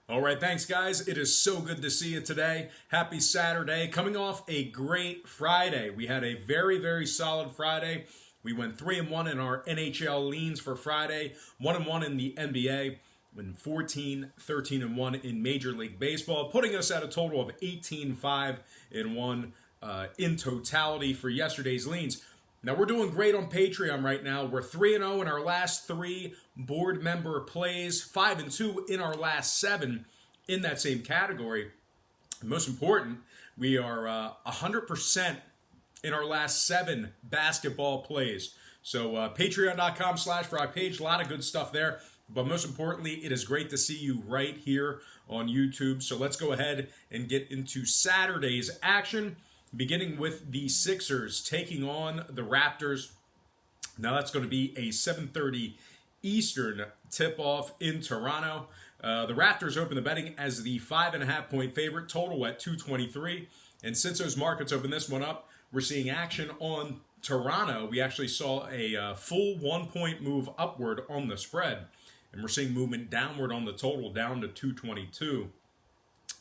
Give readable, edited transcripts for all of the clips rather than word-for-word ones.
All right, thanks, guys. It is so good to see you today. Happy Saturday. Coming off a great Friday. We had a very, very solid Friday. We went 3-1 in our NHL leans for Friday, 1-1 in the NBA, and 14, 13-1 in Major League Baseball, putting us at a total of 18-5-1 in totality for yesterday's leans. Now, we're doing great on Patreon right now. We're 3-0 in our last 3 board member plays, 5-2 in our last 7 in that same category. And most important, we are 100% in our last 7 basketball plays. So patreon.com/frogpage, a lot of good stuff there. But most importantly, it is great to see you right here on YouTube. So let's go ahead and get into Saturday's action, beginning with the Sixers taking on the Raptors. Now that's going to be a 7:30 Eastern tip-off in Toronto. The Raptors open the betting as the 5.5-point favorite, total at 223. And since those markets open this one up, we're seeing action on Toronto. We actually saw a full 1-point move upward on the spread. And we're seeing movement downward on the total, down to 222.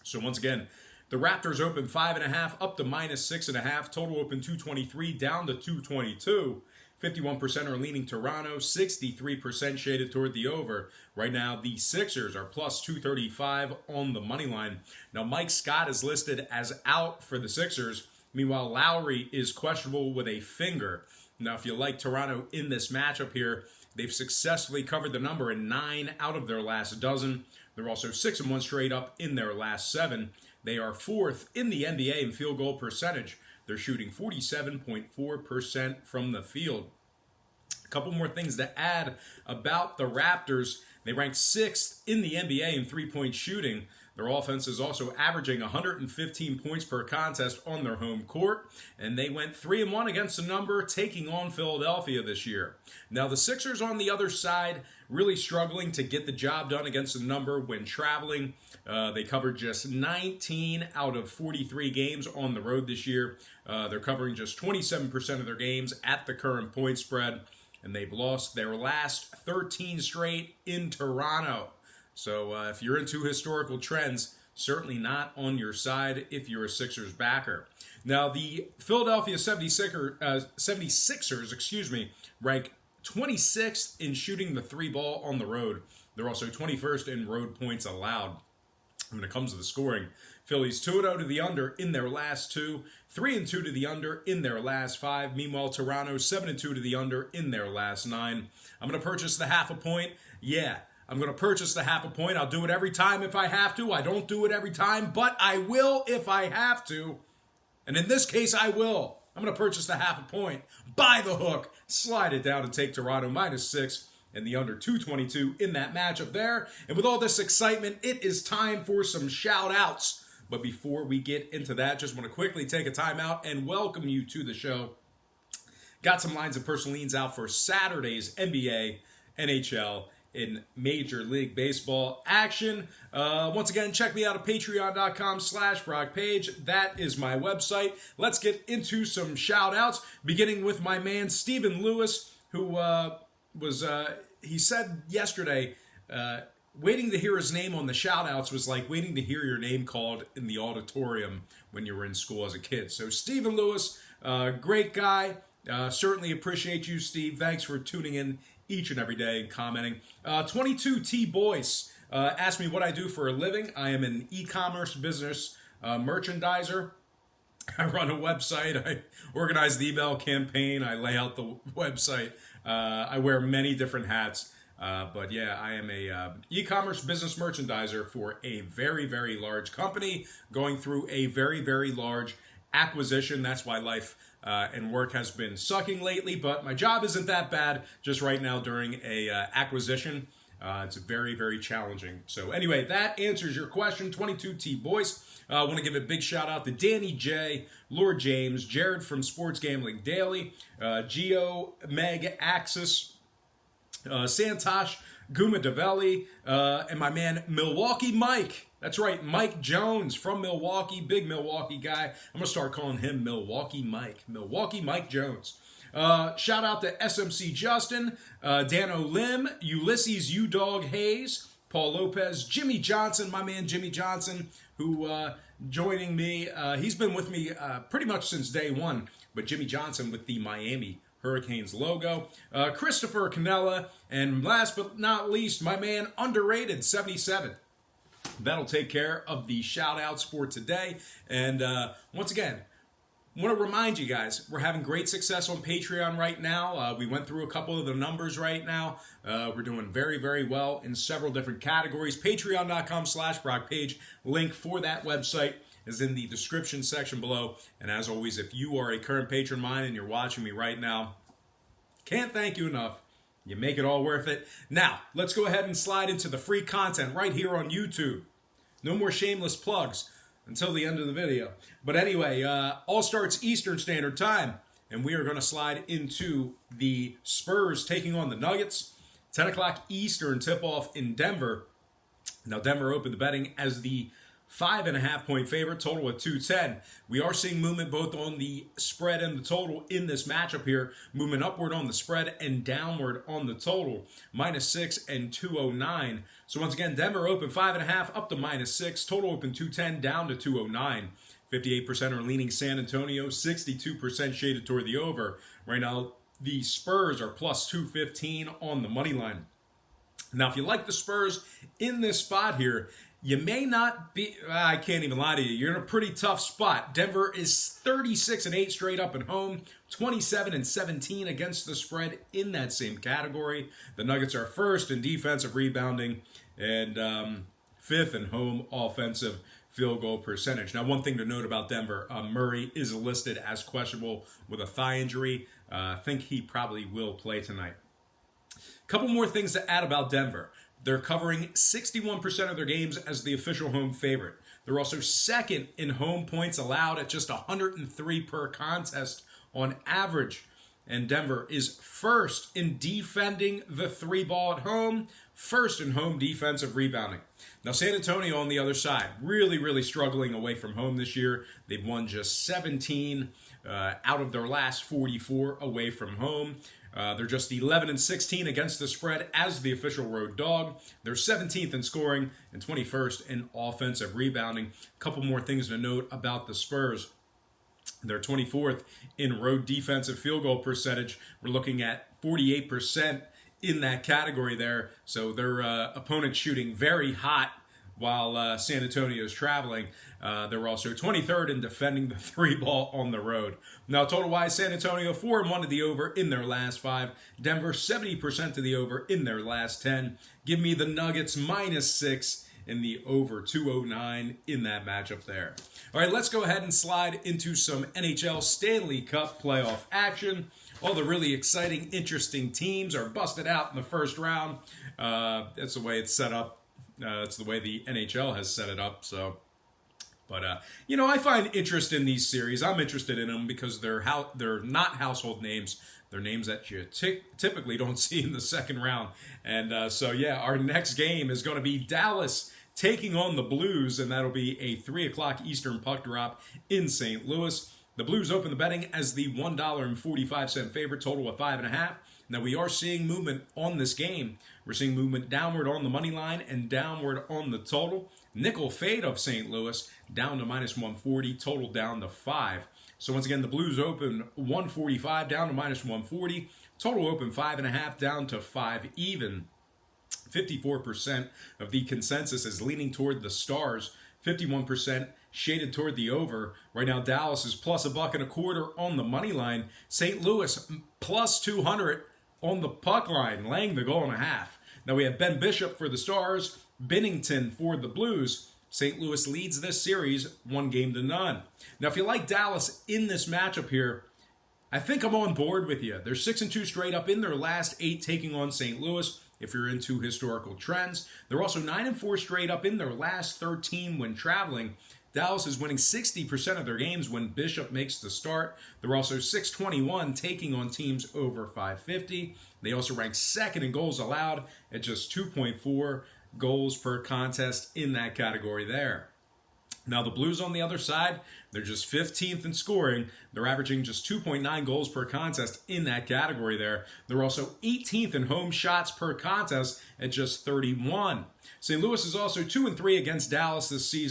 So once again, the Raptors open 5.5 up to -6.5. Total open 223 down to 222. 51% are leaning Toronto, 63% shaded toward the over. Right now, the Sixers are plus 235 on the money line. Now, Mike Scott is listed as out for the Sixers. Meanwhile, Lowry is questionable with a finger. Now, if you like Toronto in this matchup here, they've successfully covered the number in 9 out of their last dozen. They're also 6-1 straight up in their last 7. They are 4th in the NBA in field goal percentage. They're shooting 47.4% from the field. A couple more things to add about the Raptors. They rank 6th in the NBA in three-point shooting. Their offense is also averaging 115 points per contest on their home court, and they went 3-1 against the number, taking on Philadelphia this year. Now, the Sixers on the other side really struggling to get the job done against the number when traveling. They covered just 19 out of 43 games on the road this year. They're covering just 27% of their games at the current point spread, and they've lost their last 13 straight in Toronto. So if you're into historical trends, certainly not on your side if you're a Sixers backer. Now, the Philadelphia 76ers, rank 26th in shooting the 3 ball on the road. They're also 21st in road points allowed. When it comes to the scoring, Philly's 2-0 to the under in their last 2, 3-2 to the under in their last 5. Meanwhile, Toronto 7-2 to the under in their last 9. I'm going to purchase the 0.5 point. Yeah, I'm going to purchase the 0.5 point. I'll do it every time if I have to. I don't do it every time, but I will if I have to. And in this case, I will. I'm going to purchase the 0.5 point. Buy the hook. Slide it down and take Toronto -6 and the under 222 in that matchup there. And with all this excitement, it is time for some shout-outs. But before we get into that, just want to quickly take a timeout and welcome you to the show. Got some lines of personal leans out for Saturday's NBA, NHL, in Major League Baseball action. Once again, check me out at patreon.com/BrockPage. That is my website. Let's get into some shout-outs, beginning with my man Stephen Lewis, who he said yesterday, waiting to hear his name on the shout-outs was like waiting to hear your name called in the auditorium when you were in school as a kid. So Stephen Lewis, great guy. Certainly appreciate you, Steve. Thanks for tuning in each and every day and commenting. 22T Boyce asked me what I do for a living. I am an e-commerce business merchandiser. I run a website. I organize the email campaign. I lay out the website. I wear many different hats. But yeah, I am a e-commerce business merchandiser for a very, very large company going through a very, very large acquisition. That's why life and work has been sucking lately, but my job isn't that bad. Just right now during a acquisition, it's very, very challenging. So anyway, that answers your question, 22T Boyce. I want to give a big shout out to Danny J, Lord James, Jared from Sports Gambling Daily, Geo, Meg, Axis, Santosh, Guma Davelli, and my man Milwaukee Mike. That's right, Mike Jones from Milwaukee, big Milwaukee guy. I'm going to start calling him Milwaukee Mike. Milwaukee Mike Jones. Shout out to SMC Justin, Dan O'Lim, Ulysses U-Dog Hayes, Paul Lopez, Jimmy Johnson, my man Jimmy Johnson, who joining me. He's been with me pretty much since day one, but Jimmy Johnson with the Miami Hurricanes logo. Christopher Canella, and last but not least, my man Underrated 77. That'll take care of the shout outs for today. And once again, want to remind you guys, we're having great success on Patreon right now. We went through a couple of the numbers right now. We're doing very, very well in several different categories. Patreon.com/BrockPage. Link for that website is in the description section below. And as always, if you are a current patron of mine and you're watching me right now, can't thank you enough. You make it all worth it. Now, let's go ahead and slide into the free content right here on YouTube. No more shameless plugs until the end of the video. But anyway, all starts Eastern Standard Time, and we are going to slide into the Spurs taking on the Nuggets. 10 o'clock Eastern tip-off in Denver. Now, Denver opened the betting as the 5.5-point favorite, total at 210. We are seeing movement both on the spread and the total in this matchup here. Movement upward on the spread and downward on the total. -6 and 209. So once again, Denver open 5.5 up to -6. Total open 210 down to 209. 58% are leaning San Antonio. 62% shaded toward the over. Right now, the Spurs are plus 215 on the money line. Now, if you like the Spurs in this spot here, you may not be, I can't even lie to you, you're in a pretty tough spot. Denver is 36-8 straight up at home, 27-17 against the spread in that same category. The Nuggets are first in defensive rebounding and fifth in home offensive field goal percentage. Now, one thing to note about Denver, Murray is listed as questionable with a thigh injury. I think he probably will play tonight. Couple more things to add about Denver. They're covering 61% of their games as the official home favorite. They're also second in home points allowed at just 103 per contest on average. And Denver is first in defending the three ball at home, first in home defensive rebounding. Now, San Antonio on the other side, really, really struggling away from home this year. They've won just 17 out of their last 44 away from home. They're just 11-16 against the spread as the official road dog. They're 17th in scoring and 21st in offensive rebounding. A couple more things to note about the Spurs. They're 24th in road defensive field goal percentage. We're looking at 48% in that category there. So their opponents shooting very hot while San Antonio is traveling. They're also 23rd in defending the three ball on the road. Now, total-wise, San Antonio 4-1 to the over in their last 5. Denver 70% to the over in their last 10. Give me the Nuggets -6 in the over 209 in that matchup there. All right, let's go ahead and slide into some NHL Stanley Cup playoff action. All the really exciting, interesting teams are busted out in the first round. That's the way it's set up. That's the way the NHL has set it up. So, but I find interest in these series. I'm interested in them because they're not household names. They're names that you typically don't see in the second round. And so, yeah, our next game is going to be Dallas taking on the Blues, and that'll be a 3 o'clock Eastern puck drop in St. Louis. The Blues open the betting as the $1.45 favorite, total of 5.5. Now, we are seeing movement on this game. We're seeing movement downward on the money line and downward on the total. Nickel fade of St. Louis down to -140, total down to 5. So once again, the Blues open 145 down to -140, total open 5.5 down to 5 even. 54% of the consensus is leaning toward the Stars. 51% shaded toward the over. Right now, Dallas is plus $1.25 on the money line. St. Louis plus 200 on the puck line, laying the 1.5. Now we have Ben Bishop for the Stars, Binnington for the Blues. St. Louis leads this series 1-0. Now, if you like Dallas in this matchup here, I think I'm on board with you. They're 6-2 straight up in their last 8 taking on St. Louis. If you're into historical trends, they're also 9-4 straight up in their last 13 when traveling. Dallas is winning 60% of their games when Bishop makes the start. They're also 6-21 taking on teams over 550. They also rank second in goals allowed at just 2.4 goals per contest in that category there. Now, the Blues on the other side, they're just 15th in scoring. They're averaging just 2.9 goals per contest in that category there. They're also 18th in home shots per contest at just 31. St. Louis is also 2-3 against Dallas this season.